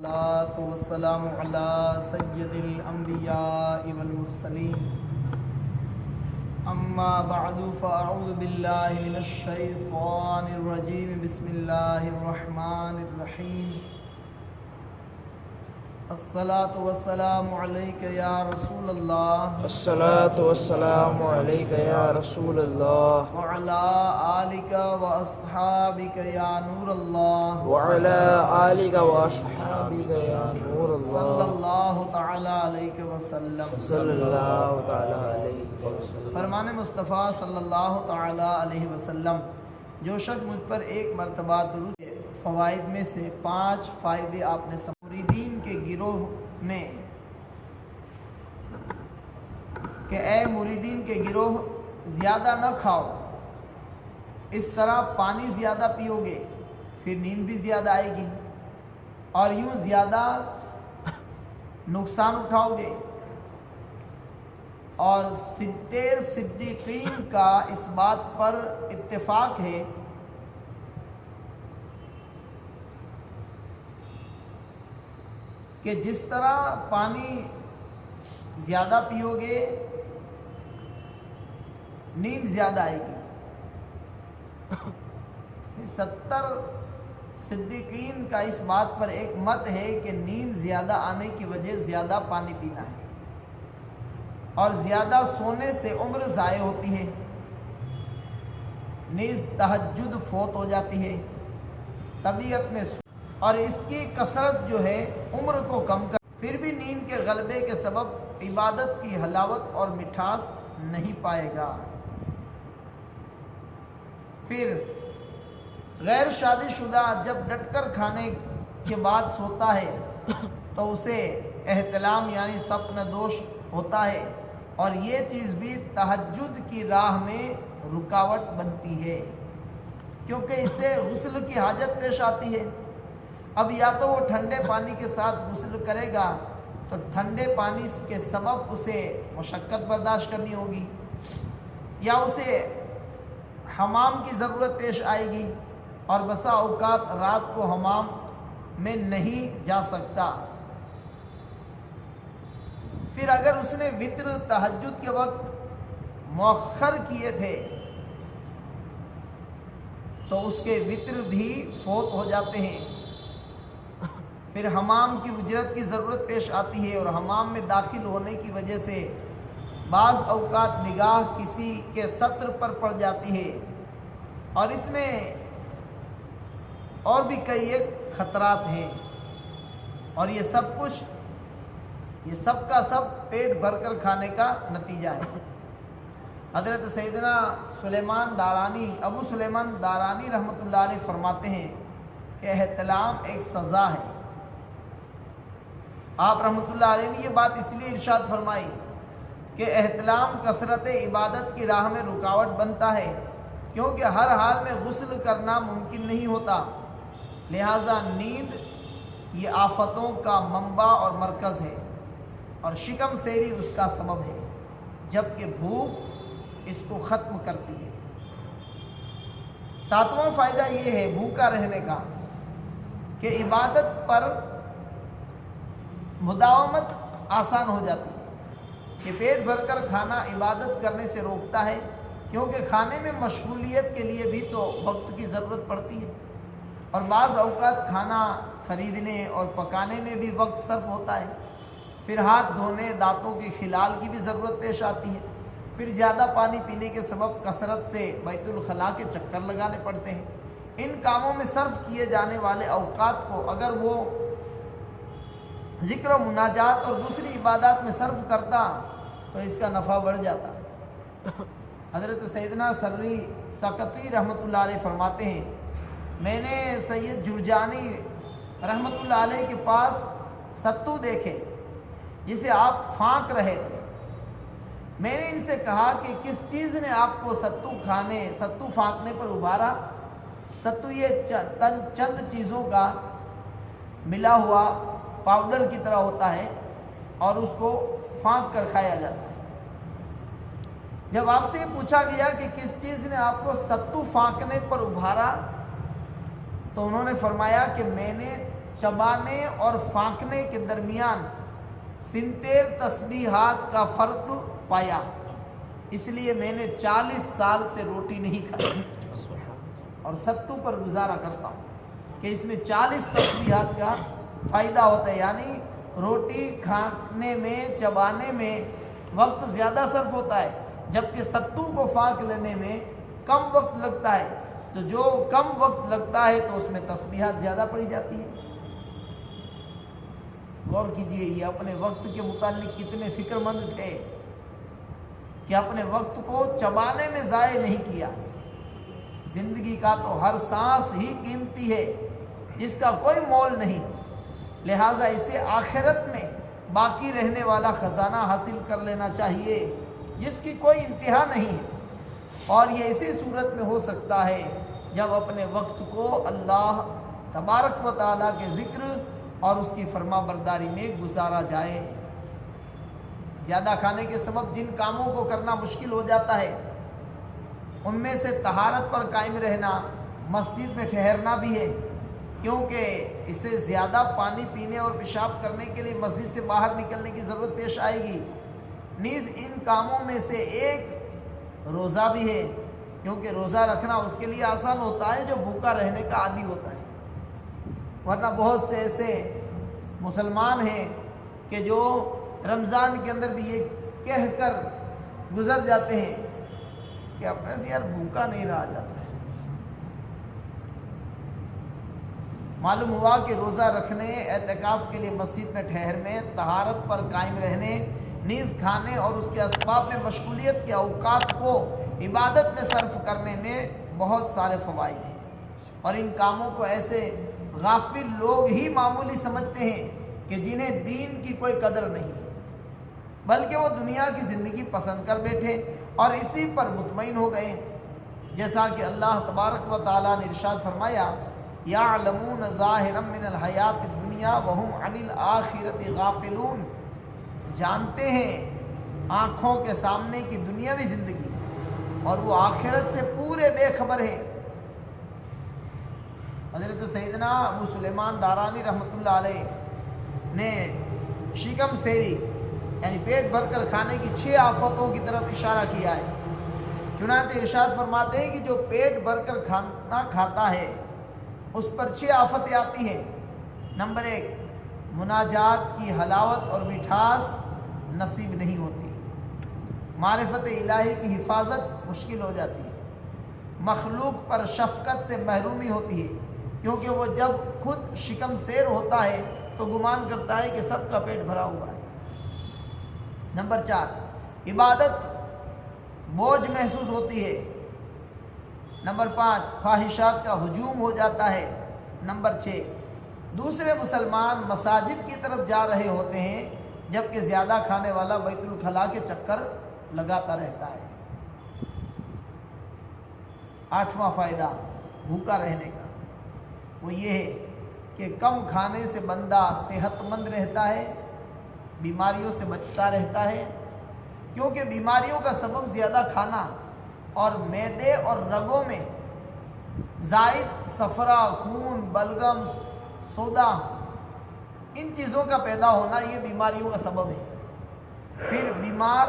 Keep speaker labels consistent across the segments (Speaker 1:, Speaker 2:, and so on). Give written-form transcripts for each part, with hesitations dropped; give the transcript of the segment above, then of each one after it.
Speaker 1: الصلاة والسلام على سید الانبیاء والمرسلین اما بعد فاعوذ باللہ من الشیطان الرجیم بسم اللہ الرحمن الرحیم الصلاة والسلام علیک یا رسول اللہ
Speaker 2: الصلاة والسلام علیک یا رسول اللہ
Speaker 1: وعلی آلک واصحابک یا نور اللہ
Speaker 2: وعلی آلک واصحابک یا نور
Speaker 1: صلی
Speaker 2: اللہ
Speaker 1: اللہ تعالی علیہ وسلم۔
Speaker 2: صلی اللہ تعالی علیہ وسلم۔
Speaker 1: فرمان مصطفیٰ صلی اللہ تعالی علیہ وسلم، جو شخص مجھ پر ایک مرتبہ درود کے فوائد میں سے 5 فائدے آپ نے مریدین کے گروہ میں کہ اے مریدین کے گروہ زیادہ نہ کھاؤ، اس طرح پانی زیادہ پیو گے پھر نیند بھی زیادہ آئے گی اور یوں زیادہ نقصان اٹھاؤ گے۔ اور صدیقین کا اس بات پر اتفاق ہے کہ جس طرح پانی زیادہ پیو گے نیند زیادہ آئے گی۔ 70 صدیقین کا اس بات پر ایک مت ہے کہ نیند زیادہ آنے کی وجہ زیادہ پانی پینا ہے، اور زیادہ سونے سے عمر ضائع ہوتی ہے، نیز تہجد فوت ہو جاتی ہے، طبیعت میں اور اس کی کثرت جو ہے عمر کو کم کر، پھر بھی نیند کے غلبے کے سبب عبادت کی حلاوت اور مٹھاس نہیں پائے گا۔ پھر غیر شادی شدہ جب ڈٹ کر کھانے کے بعد سوتا ہے تو اسے احتلام یعنی سپن دوش ہوتا ہے، اور یہ چیز بھی تہجد کی راہ میں رکاوٹ بنتی ہے کیونکہ اس سے غسل کی حاجت پیش آتی ہے۔ اب یا تو وہ ٹھنڈے پانی کے ساتھ غسل کرے گا تو ٹھنڈے پانی کے سبب اسے مشقت برداشت کرنی ہوگی، یا اسے حمام کی ضرورت پیش آئے گی اور بسا اوقات رات کو حمام میں نہیں جا سکتا۔ پھر اگر اس نے وتر تہجد کے وقت مؤخر کیے تھے تو اس کے وتر بھی فوت ہو جاتے ہیں۔ پھر حمام کی اجرت کی ضرورت پیش آتی ہے، اور حمام میں داخل ہونے کی وجہ سے بعض اوقات نگاہ کسی کے سطر پر پڑ جاتی ہے، اور اس میں اور بھی کئی ایک خطرات ہیں، اور یہ سب کا سب پیٹ بھر کر کھانے کا نتیجہ ہے۔ حضرت سیدنا ابو سلیمان دارانی رحمۃ اللہ علیہ فرماتے ہیں کہ احتلام ایک سزا ہے۔ آپ رحمۃ اللہ علیہ نے یہ بات اس لیے ارشاد فرمائی کہ احتلام کثرت عبادت کی راہ میں رکاوٹ بنتا ہے، کیونکہ ہر حال میں غسل کرنا ممکن نہیں ہوتا، لہٰذا نیند یہ آفتوں کا منبع اور مرکز ہے، اور شکم سیری اس کا سبب ہے، جبکہ بھوک اس کو ختم کرتی ہے۔ 7واں فائدہ یہ ہے بھوکا رہنے کا کہ عبادت پر مداومت آسان ہو جاتی ہے، کہ پیٹ بھر کر کھانا عبادت کرنے سے روکتا ہے، کیونکہ کھانے میں مشغولیت کے لیے بھی تو وقت کی ضرورت پڑتی ہے، اور بعض اوقات کھانا خریدنے اور پکانے میں بھی وقت صرف ہوتا ہے، پھر ہاتھ دھونے دانتوں کے خلال کی بھی ضرورت پیش آتی ہے، پھر زیادہ پانی پینے کے سبب کثرت سے بیت الخلاء کے چکر لگانے پڑتے ہیں۔ ان کاموں میں صرف کیے جانے والے اوقات کو اگر وہ ذکر و مناجات اور دوسری عبادات میں صرف کرتا تو اس کا نفع بڑھ جاتا۔ حضرت سیدنا سری سقطی رحمۃ اللہ علیہ فرماتے ہیں، میں نے سید جرجانی رحمۃ اللہ علیہ کے پاس ستو دیکھے جسے آپ پھانک رہے تھے۔ میں نے ان سے کہا کہ کس چیز نے آپ کو ستو پھانکنے پر ابھارا؟ ستو یہ چند چیزوں کا ملا ہوا پاؤڈر کی طرح ہوتا ہے، اور اس کو پھانک کر کھایا جاتا ہے۔ جب آپ سے پوچھا گیا کہ کس چیز نے آپ کو ستو پھانکنے پر ابھارا تو انہوں نے فرمایا کہ میں نے چبانے اور پھانکنے کے درمیان 70 تسبیحات کا فرق پایا، اس لیے میں نے 40 سال سے روٹی نہیں کھائی اور 70 پر گزارا کرتا ہوں کہ اس میں 40 تسبیحات کا فائدہ ہوتا ہے، یعنی روٹی کھانے میں چبانے میں وقت زیادہ صرف ہوتا ہے، جبکہ 70 کو پھانک لینے میں کم وقت لگتا ہے۔ تو جو کم وقت لگتا ہے تو اس میں تسبیحات زیادہ پڑھی جاتی ہیں۔ غور کیجئے یہ اپنے وقت کے متعلق کتنے فکر مند تھے کہ اپنے وقت کو چبانے میں ضائع نہیں کیا۔ زندگی کا تو ہر سانس ہی قیمتی ہے، جس کا کوئی مول نہیں، لہٰذا اسے آخرت میں باقی رہنے والا خزانہ حاصل کر لینا چاہیے جس کی کوئی انتہا نہیں ہے، اور یہ اسی صورت میں ہو سکتا ہے جب اپنے وقت کو اللہ تبارک و تعالیٰ کے ذکر اور اس کی فرما برداری میں گزارا جائے۔ زیادہ کھانے کے سبب جن کاموں کو کرنا مشکل ہو جاتا ہے ان میں سے طہارت پر قائم رہنا، مسجد میں ٹھہرنا بھی ہے، کیونکہ اسے زیادہ پانی پینے اور پیشاب کرنے کے لیے مسجد سے باہر نکلنے کی ضرورت پیش آئے گی۔ نیز ان کاموں میں سے ایک روزہ بھی ہے، کیونکہ روزہ رکھنا اس کے لیے آسان ہوتا ہے جو بھوکا رہنے کا عادی ہوتا ہے، ورنہ بہت سے ایسے مسلمان ہیں کہ جو رمضان کے اندر بھی یہ کہہ کر گزر جاتے ہیں کہ اپنے سے یار بھوکا نہیں رہا جاتا ہے۔ معلوم ہوا کہ روزہ رکھنے، اعتکاف کے لیے مسجد میں ٹھہرنے، طہارت پر قائم رہنے، نیز کھانے اور اس کے اسباب میں مشغولیت کے اوقات کو عبادت میں صرف کرنے میں بہت سارے فوائد ہیں، اور ان کاموں کو ایسے غافل لوگ ہی معمولی سمجھتے ہیں کہ جنہیں دین کی کوئی قدر نہیں، بلکہ وہ دنیا کی زندگی پسند کر بیٹھے اور اسی پر مطمئن ہو گئے، جیسا کہ اللہ تبارک و تعالیٰ نے ارشاد فرمایا یعلمون ظاہرا من الحیات الدنیا وہم عن الآخرۃ غافلون، جانتے ہیں آنکھوں کے سامنے کی دنیاوی زندگی اور وہ آخرت سے پورے بے خبر ہیں۔ حضرت سیدنا ابو سلیمان دارانی رحمۃ اللہ علیہ نے شکم سیری یعنی پیٹ بھر کر کھانے کی 6 آفتوں کی طرف اشارہ کیا ہے۔ چنانچہ ارشاد فرماتے ہیں کہ جو پیٹ بھر کر کھانا کھاتا ہے اس پر 6 آفتیں آتی ہیں۔ نمبر 1، مناجات کی حلاوت اور مٹھاس نصیب نہیں ہوتی، معرفت الہی کی حفاظت مشکل ہو جاتی ہے، مخلوق پر شفقت سے محرومی ہوتی ہے، کیونکہ وہ جب خود شکم سیر ہوتا ہے تو گمان کرتا ہے کہ سب کا پیٹ بھرا ہوا ہے۔ نمبر 4، عبادت بوجھ محسوس ہوتی ہے۔ نمبر 5، خواہشات کا ہجوم ہو جاتا ہے۔ نمبر 6، دوسرے مسلمان مساجد کی طرف جا رہے ہوتے ہیں جبکہ زیادہ کھانے والا بیت الخلاء کے چکر لگاتا رہتا ہے۔ 8واں فائدہ بھوکا رہنے کا وہ یہ ہے کہ کم کھانے سے بندہ صحت مند رہتا ہے، بیماریوں سے بچتا رہتا ہے، کیونکہ بیماریوں کا سبب زیادہ کھانا اور معدے اور رگوں میں زائد صفرا، خون، بلغم، سودا، ان چیزوں کا پیدا ہونا یہ بیماریوں کا سبب ہے۔ پھر بیمار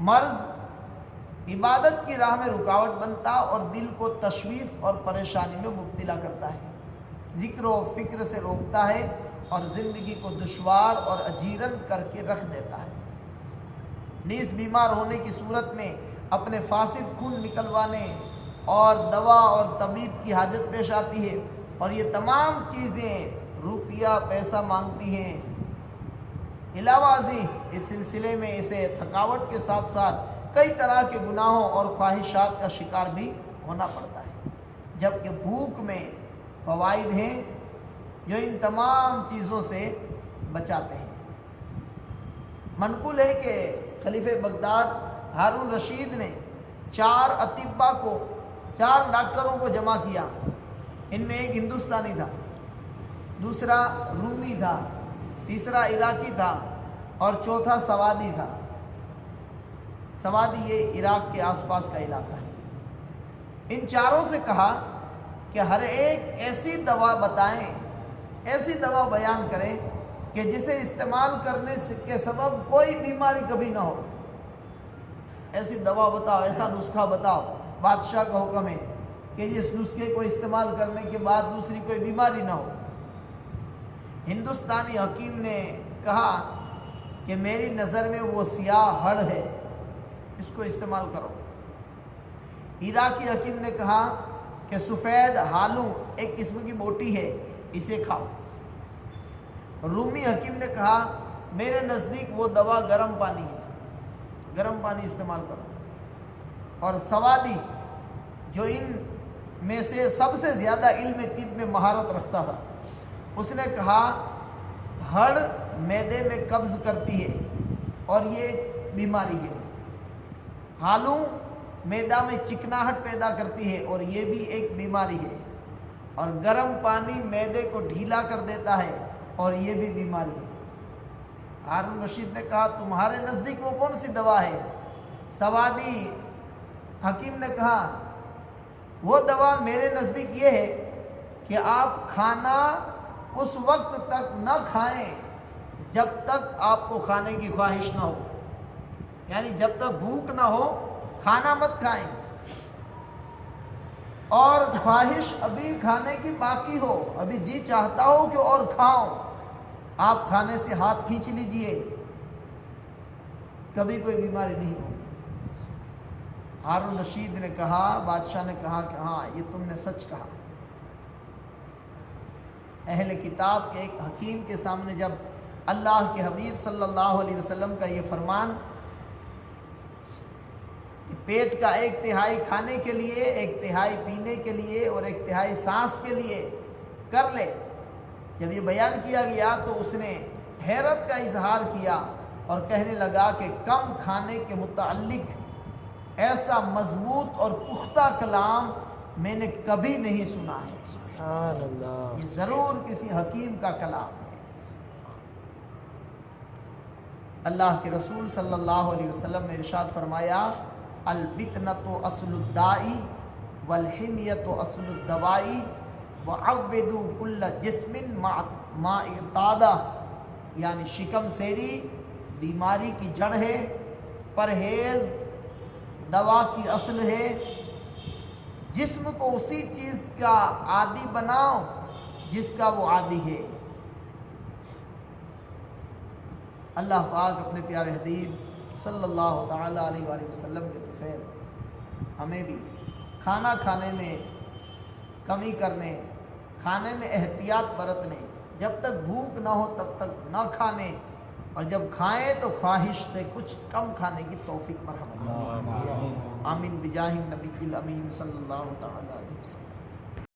Speaker 1: مرض عبادت کی راہ میں رکاوٹ بنتا اور دل کو تشویش اور پریشانی میں مبتلا کرتا ہے، ذکر و فکر سے روکتا ہے اور زندگی کو دشوار اور اجیرن کر کے رکھ دیتا ہے۔ نیز بیمار ہونے کی صورت میں اپنے فاسد خون نکلوانے اور دوا اور طبیب کی حاجت پیش آتی ہے، اور یہ تمام چیزیں روپیہ پیسہ مانگتی ہیں۔ علاوہ ازیں اس سلسلے میں اسے تھکاوٹ کے ساتھ ساتھ کئی طرح کے گناہوں اور خواہشات کا شکار بھی ہونا پڑتا ہے، جبکہ بھوک میں فوائد ہیں جو ان تمام چیزوں سے بچاتے ہیں۔ منقول ہے کہ خلیفہ بغداد ہارون رشید نے 4 اطباء کو 4 ڈاکٹروں کو جمع کیا۔ ان میں ایک ہندوستانی تھا، دوسرا رومی تھا، تیسرا عراقی تھا اور چوتھا سوادی تھا۔ سوادی یہ عراق کے آس پاس کا علاقہ ہے۔ ان چاروں سے کہا کہ ہر ایک ایسی دوا بتائیں ایسی دوا بیان کریں کہ جسے استعمال کرنے کے سبب کوئی بیماری کبھی نہ ہو. ایسی دوا بتاؤ, ایسا نسخہ بتاؤ. بادشاہ کا حکم ہے کہ اس نسخے کو استعمال کرنے کے بعد دوسری کوئی بیماری نہ ہو. ہندوستانی حکیم نے کہا کہ میری نظر میں وہ سیاہ ہڑ ہے, اس کو استعمال کرو. عراقی حکیم نے کہا کہ سفید ہالوں ایک قسم کی بوٹی ہے, اسے کھاؤ. رومی حکیم نے کہا میرے نزدیک وہ دوا گرم پانی ہے, گرم پانی استعمال کرو. اور سوادی جو ان میں سے سب سے زیادہ علم طب میں مہارت رکھتا تھا, اس نے کہا ہڑ معدے میں قبض کرتی ہے اور یہ ایک بیماری ہے. ہالوں معدہ میں چکناہٹ پیدا کرتی ہے اور یہ بھی ایک بیماری ہے. اور گرم پانی معدے کو ڈھیلا کر دیتا ہے اور یہ بھی بیماری ہے. ہارون رشید نے کہا تمہارے نزدیک وہ کون سی دوا ہے؟ سوادی حکیم نے کہا وہ دوا میرے نزدیک یہ ہے کہ آپ کھانا اس وقت تک نہ کھائیں جب تک آپ کو کھانے کی خواہش نہ ہو. یعنی جب تک بھوک نہ ہو کھانا مت کھائیں, اور خواہش ابھی کھانے کی باقی ہو, ابھی جی چاہتا ہو کہ اور کھاؤ, آپ کھانے سے ہاتھ کھینچ لیجئے, کبھی کوئی بیماری نہیں ہوگی. ہارون رشید نے کہا, بادشاہ نے کہا کہ ہاں یہ تم نے سچ کہا. اہل کتاب کے ایک حکیم کے سامنے جب اللہ کے حبیب صلی اللہ علیہ وسلم کا یہ فرمان کہ پیٹ کا 1/3 کھانے کے لیے, 1/3 پینے کے لیے اور 1/3 سانس کے لیے کر لے, جب یہ بیان کیا گیا تو اس نے حیرت کا اظہار کیا اور کہنے لگا کہ کم کھانے کے متعلق ایسا مضبوط اور پختہ کلام میں نے کبھی نہیں سنا ہے.
Speaker 2: سبحان اللہ.
Speaker 1: یہ ضرور کسی حکیم کا کلام ہے. اللہ کے رسول صلی اللہ علیہ وسلم نے ارشاد فرمایا البطنۃ اصل الدائی والحمیۃ اصل الدوائی وعودوا کل جسم ما اعتادہ. یعنی شکم سیری بیماری کی جڑ ہے, پرہیز دوا کی اصل ہے. جسم کو اسی چیز کا عادی بناؤ جس کا وہ عادی ہے. اللہ پاک اپنے پیارے حبیب صلی اللہ تعالی علیہ وآلہ وسلم کے طفیل ہمیں بھی کھانا کھانے میں کمی کرنے, کھانے میں احتیاط برتنے, جب تک بھوک نہ ہو تب تک نہ کھانے, اور جب کھائیں تو خواہش سے کچھ کم کھانے کی توفیق مرحمت. آمین بجاہ النبی الامین صلی اللہ تعالی علیہ وسلم.